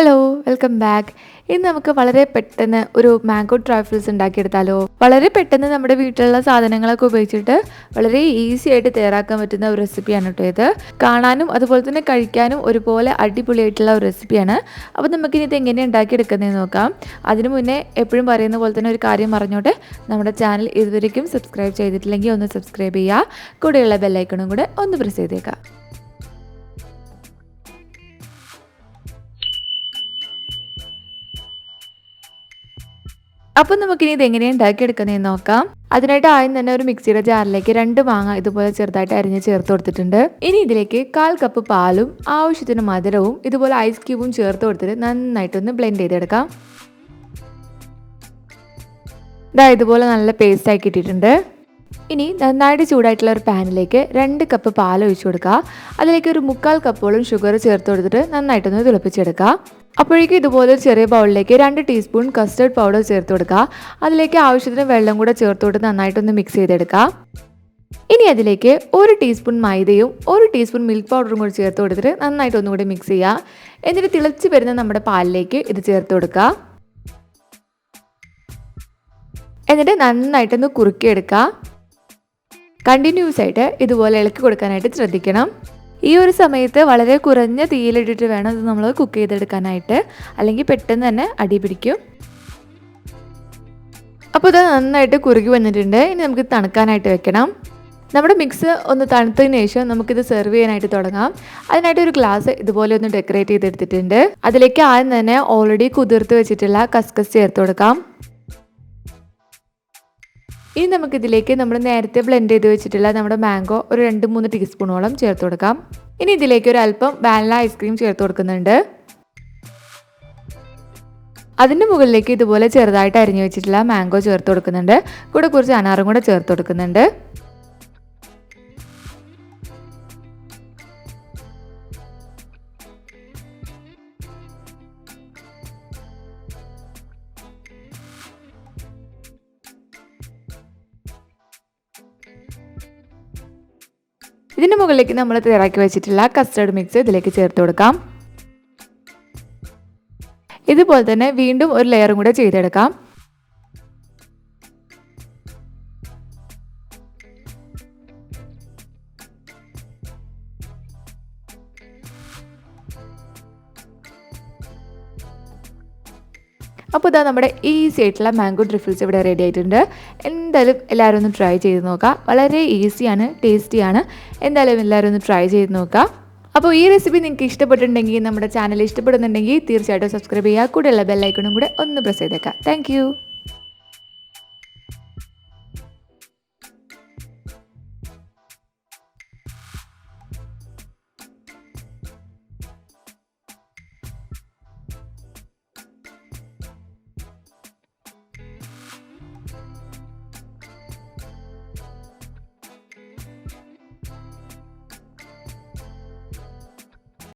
Hello, welcome back. ഇന്ന് നമുക്ക് വളരെ പെട്ടെന്ന് ഒരു മാംഗോ ട്രഫിൾസ് ഉണ്ടാക്കിയെടുത്താലോ? വളരെ പെട്ടെന്ന് നമ്മുടെ വീട്ടിലുള്ള സാധനങ്ങളൊക്കെ ഉപയോഗിച്ചിട്ട് വളരെ ഈസി ആയിട്ട് തയ്യാറാക്കാൻ പറ്റുന്ന ഒരു റെസിപ്പിയാണ് കേട്ടോ ഇത്. കാണാനും അതുപോലെ തന്നെ കഴിക്കാനും ഒരുപോലെ അടിപൊളിയായിട്ടുള്ള ഒരു റെസിപ്പിയാണ്. അപ്പോൾ നമുക്കിനി ഇത് എങ്ങനെ ഉണ്ടാക്കിയെടുക്കുന്നതെന്ന് നോക്കാം. അതിനു മുന്നേ എപ്പോഴും പറയുന്ന പോലെ തന്നെ ഒരു കാര്യം പറഞ്ഞോട്ടെ, നമ്മുടെ ചാനൽ ഇതുവരെയും സബ്സ്ക്രൈബ് ചെയ്തിട്ടില്ലെങ്കിൽ ഒന്ന് സബ്സ്ക്രൈബ് ചെയ്യുക. കൂടെയുള്ള ബെല്ലൈക്കണും കൂടെ ഒന്ന് പ്രസ് ചെയ്തേക്കാം. അപ്പോൾ നമുക്കിനി ഇത് എങ്ങനെയാണ് ഉണ്ടാക്കിയെടുക്കുന്നതെന്ന് നോക്കാം. അതിനായിട്ട് ആദ്യം തന്നെ ഒരു മിക്സിയുടെ ജാറിലേക്ക് 2 മാങ്ങ ഇതുപോലെ ചെറുതായിട്ട് അരിഞ്ഞ് ചേർത്ത് കൊടുത്തിട്ടുണ്ട്. ഇനി ഇതിലേക്ക് 1/4 കപ്പ് പാലും ആവശ്യത്തിന് മധുരവും ഇതുപോലെ ഐസ് ക്യൂബും ചേർത്ത് കൊടുത്തിട്ട് നന്നായിട്ടൊന്ന് ബ്ലെൻഡ് ചെയ്തെടുക്കാം. ഇതുപോലെ നല്ല പേസ്റ്റ് ആക്കി ഇട്ടിട്ടുണ്ട്. ഇനി നന്നായിട്ട് ചൂടായിട്ടുള്ള ഒരു പാനിലേക്ക് 2 കപ്പ് പാൽ ഒഴിച്ചു കൊടുക്കുക. അതിലേക്ക് ഒരു 1/4 കപ്പോളം ഷുഗർ ചേർത്ത് കൊടുത്തിട്ട് നന്നായിട്ടൊന്ന് തിളപ്പിച്ചെടുക്കുക. അപ്പോഴേക്കും ഇതുപോലെ ഒരു ചെറിയ ബൗളിലേക്ക് 2 ടീസ്പൂൺ കസ്റ്റർഡ് പൗഡർ ചേർത്ത് കൊടുക്കുക. അതിലേക്ക് ആവശ്യത്തിന് വെള്ളം കൂടെ ചേർത്ത് കൊടുത്ത് നന്നായിട്ടൊന്ന് മിക്സ് ചെയ്തെടുക്കുക. ഇനി അതിലേക്ക് 1 ടീസ്പൂൺ മൈദയും 1 ടീസ്പൂൺ മിൽക്ക് പൗഡറും കൂടി ചേർത്ത് കൊടുത്തിട്ട് നന്നായിട്ടൊന്നുകൂടി മിക്സ് ചെയ്യുക. എന്നിട്ട് തിളച്ച് വരുന്ന നമ്മുടെ പാലിലേക്ക് ഇത് ചേർത്ത് കൊടുക്കുക. എന്നിട്ട് നന്നായിട്ടൊന്ന് കുറുക്കിയെടുക്കുക. കണ്ടിന്യൂസ് ആയിട്ട് ഇതുപോലെ ഇളക്കി കൊടുക്കാനായിട്ട് ശ്രദ്ധിക്കണം. ഈ ഒരു സമയത്ത് വളരെ കുറഞ്ഞ തീയിലിട്ടിട്ട് വേണം ഇത് നമ്മൾ കുക്ക് ചെയ്തെടുക്കാനായിട്ട്, അല്ലെങ്കിൽ പെട്ടെന്ന് തന്നെ അടി പിടിക്കും. അപ്പോൾ ഇത് നന്നായിട്ട് കുറുകി വന്നിട്ടുണ്ട്. ഇനി നമുക്ക് തണുക്കാനായിട്ട് വെക്കണം. നമ്മുടെ മിക്സ് ഒന്ന് തണുത്തതിന് ശേഷം നമുക്കിത് സെർവ് ചെയ്യാനായിട്ട് തുടങ്ങാം. അതിനായിട്ട് ഒരു ഗ്ലാസ് ഇതുപോലെ ഒന്ന് ഡെക്കറേറ്റ് ചെയ്തെടുത്തിട്ടുണ്ട്. അതിലേക്ക് ആദ്യം തന്നെ ഓൾറെഡി കുതിർത്ത് വെച്ചിട്ടുള്ള കസ്കസ് ചേർത്ത് കൊടുക്കാം. ഇനി നമുക്കിതിലേക്ക് നമ്മൾ നേരത്തെ ബ്ലെൻഡ് ചെയ്ത് വെച്ചിട്ടുള്ള നമ്മുടെ മാംഗോ ഒരു 2-3 ടീസ്പൂണോളം ചേർത്ത് കൊടുക്കാം. ഇനി ഇതിലേക്ക് ഒരു അല്പം വാനില ഐസ്ക്രീം ചേർത്ത് കൊടുക്കുന്നുണ്ട്. അതിൻ്റെ മുകളിലേക്ക് ഇതുപോലെ ചെറുതായിട്ട് അരിഞ്ഞു വെച്ചിട്ടുള്ള മാംഗോ ചേർത്ത് കൊടുക്കുന്നുണ്ട്. കൂടെ കുറച്ച് അനാറും കൂടെ ചേർത്ത് കൊടുക്കുന്നുണ്ട്. ഇതിന് മുകളിലേക്ക് നമ്മൾ തയ്യാറാക്കി വെച്ചിട്ടുള്ള കസ്റ്റർഡ് മിക്സ് ഇതിലേക്ക് ചേർത്ത് കൊടുക്കാം. ഇതുപോലെ തന്നെ വീണ്ടും ഒരു ലെയറും കൂടെ ചെയ്തെടുക്കാം. അപ്പോൾ ഇതാ നമ്മുടെ ഈസി ആയിട്ടുള്ള മാംഗോ ട്രിഫിൾസ് ഇവിടെ റെഡി ആയിട്ടുണ്ട്. എന്തായാലും എല്ലാവരും ഒന്ന് ട്രൈ ചെയ്ത് നോക്കുക. വളരെ ഈസിയാണ്, ടേസ്റ്റിയാണ്. എന്തായാലും എല്ലാവരും ഒന്ന് ട്രൈ ചെയ്ത് നോക്കുക. അപ്പോൾ ഈ റെസിപ്പി നിങ്ങൾക്ക് ഇഷ്ടപ്പെട്ടിട്ടുണ്ടെങ്കിൽ, നമ്മുടെ ചാനൽ ഇഷ്ടപ്പെടുന്നുണ്ടെങ്കിൽ തീർച്ചയായിട്ടും സബ്സ്ക്രൈബ് ചെയ്യുക. കൂടെയുള്ള ബെല്ലൈക്കണും കൂടെ ഒന്ന് പ്രസ് ചെയ്തേക്കാം. താങ്ക്